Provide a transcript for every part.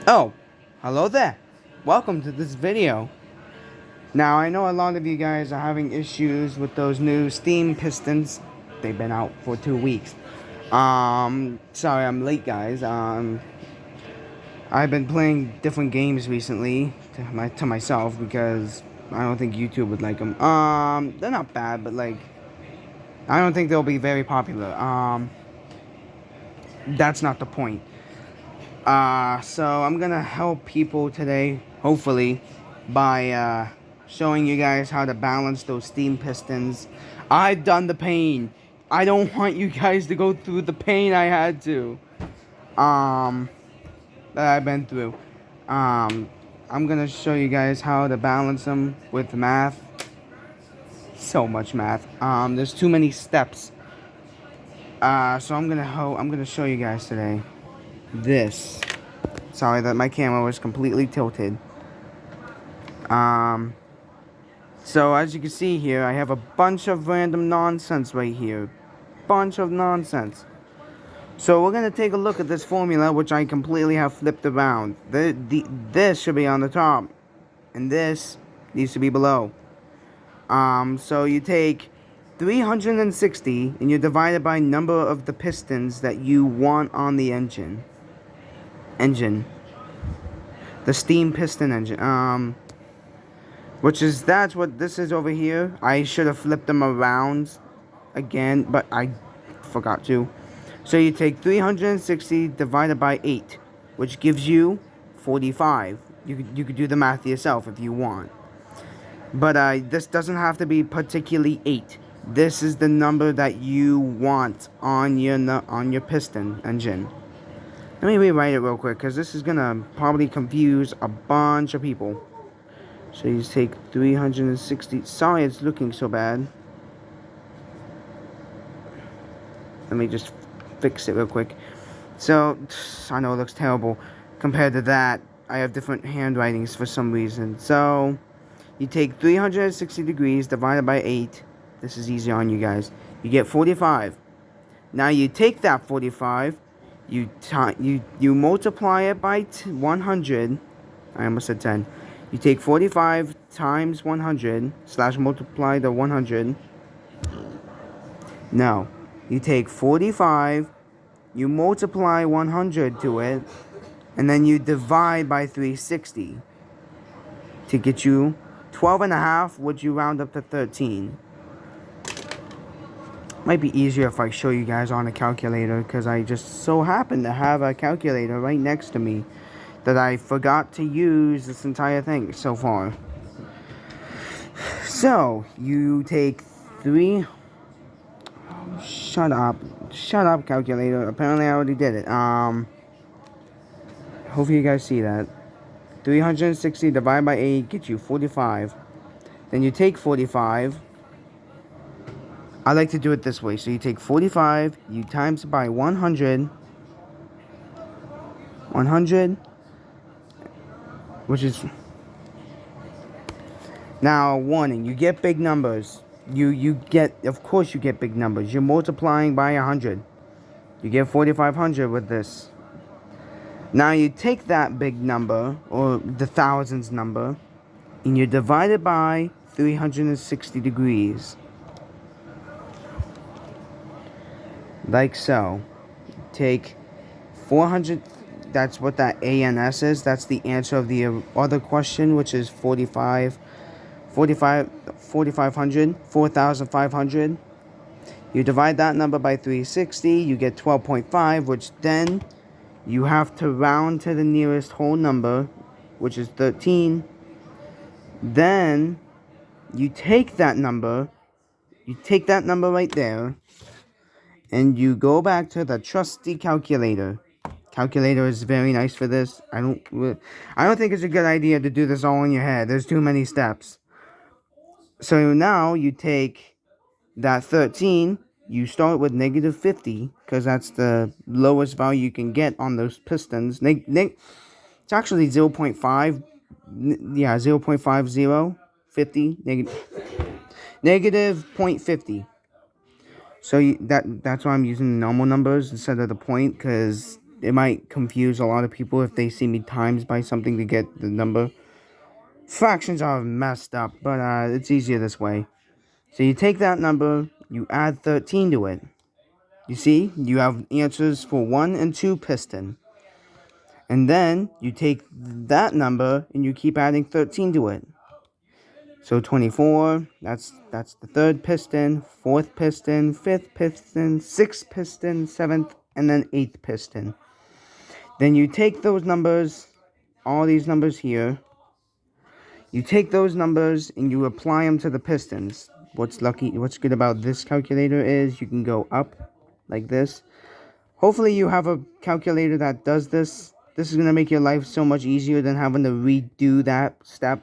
Oh, hello there. Welcome to this video. Now, I know a lot of you guys are having issues with those new Steam Pistons. They've been out for 2 weeks. Sorry I'm late, guys. I've been playing different games recently to myself because I don't think YouTube would like them. They're not bad, but like, I don't think they'll be very popular. That's not the point. So I'm gonna help people today, hopefully, by showing you guys how to balance those steam pistons. I've done the pain. I don't want you guys to go through the pain I had to. Um, that I've been through. I'm gonna show you guys how to balance them with math. So much math. There's too many steps. So I'm gonna show you guys today. This. Sorry that my camera was completely tilted. So as you can see here, I have a bunch of random nonsense right here. Bunch of nonsense. So we're going to take a look at this formula, which I completely have flipped around. This should be on the top, and this needs to be below. So you take 360, and you divide it by number of the pistons that you want on the engine. The steam piston engine. That's what this is over here. I should have flipped them around again, but I forgot to. So you take 360 divided by 8, which gives you 45. You could do the math yourself if you want. But this doesn't have to be particularly 8. This is the number that you want on your piston engine. Let me rewrite it real quick, because this is gonna probably confuse a bunch of people. So you take 360. Sorry it's looking so bad. Let me just fix it real quick. So, I know it looks terrible. Compared to that, I have different handwritings for some reason. So, you take 360 degrees divided by 8. This is easy on you guys. You get 45. Now you take that 45, you multiply it by 100. I almost said 10. You take 45 times 100 / multiply the 100. No. You take 45, you multiply 100 to it, and then you divide by 360 to get you 12 and a half, which you round up to 13. Might be easier if I show you guys on a calculator, because I just so happen to have a calculator right next to me that I forgot to use this entire thing so far. So, you take 3... Shut up, calculator. Apparently I already did it. Hopefully you guys see that. 360 divided by 8 gets you 45. Then you take 45. I like to do it this way. So you take 45, you times it by 100. 100, which is... Now, warning, you get big numbers. Of course you get big numbers. You're multiplying by 100. You get 4,500 with this. Now you take that big number, or the thousands number, and you divide it by 360 degrees. Like so. Take 400, that's what that ANS is. That's the answer of the other question, which is 4,500. You divide that number by 360, you get 12.5, which then you have to round to the nearest whole number, which is 13. Then you take that number right there, and you go back to the trusty calculator. Calculator is very nice for this. I don't think it's a good idea to do this all in your head. There's too many steps. So now you take that 13, you start with negative 50, because that's the lowest value you can get on those pistons. It's actually 0.5, yeah, 0.50, 50, negative 0.50. So that's why I'm using the normal numbers instead of the point, because it might confuse a lot of people if they see me times by something to get the number. Fractions are messed up, but it's easier this way. So you take that number, you add 13 to it. You see, you have answers for 1 and 2 piston. And then you take that number and you keep adding 13 to it. So 24, that's the 3rd piston, 4th piston, 5th piston, 6th piston, 7th, and then 8th piston. Then you take those numbers, all these numbers here, you take those numbers and you apply them to the pistons. What's good about this calculator is you can go up like this. Hopefully you have a calculator that does this. This is going to make your life so much easier than having to redo that step.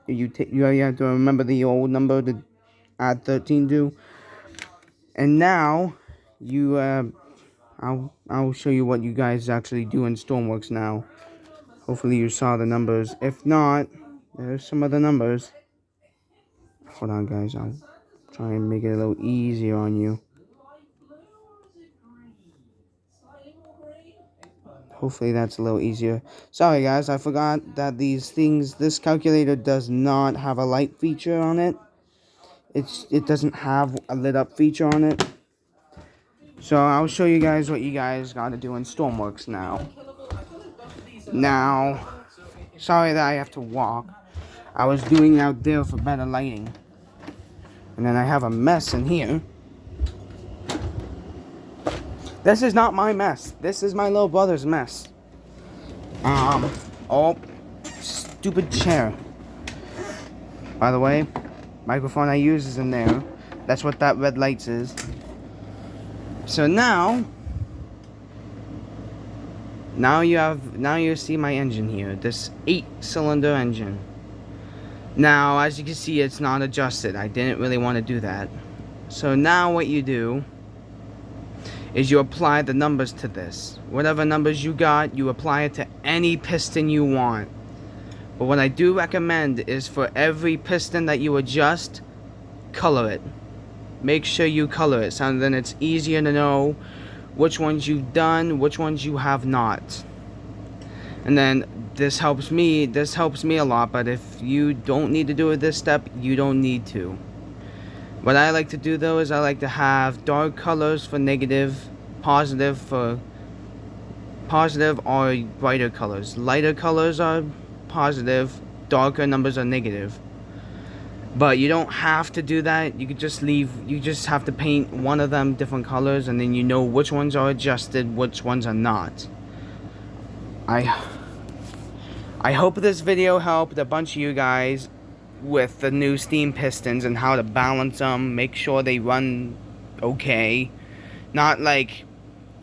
You have to remember the old number to add 13 to. And now I'll show you what you guys actually do in Stormworks now. Hopefully you saw the numbers. If not, there's some other numbers. Hold on, guys. I'll try and make it a little easier on you. Hopefully that's a little easier. Sorry, guys. I forgot that this calculator does not have a light feature on it. It doesn't have a lit up feature on it. So I'll show you guys what you guys got to do in Stormworks now. Now, sorry that I have to walk. I was doing it out there for better lighting. And then I have a mess in here. This is not my mess. This is my little brother's mess. Oh, stupid chair. By the way, microphone I use is in there. That's what that red lights is. So now you see my engine here. This 8-cylinder engine. Now, as you can see, it's not adjusted. I didn't really want to do that. So now what you do is you apply the numbers to this. Whatever numbers you got, you apply it to any piston you want. But what I do recommend is for every piston that you adjust, color it. Make sure you color it, so then it's easier to know which ones you've done, which ones you have not. And then this helps me a lot, but if you don't need to do this step, you don't need to. What I like to do though is I like to have dark colors for negative, positive for positive, or brighter colors. Lighter colors are positive, darker numbers are negative. But you don't have to do that. You could just you just have to paint one of them different colors, and then you know which ones are adjusted, which ones are not. I hope this video helped a bunch of you guys with the new steam pistons and how to balance them, make sure they run okay, not like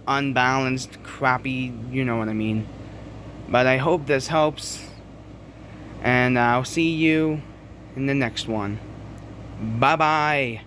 unbalanced, crappy, you know what I mean. But I hope this helps, and I'll see you in the next one. Bye bye.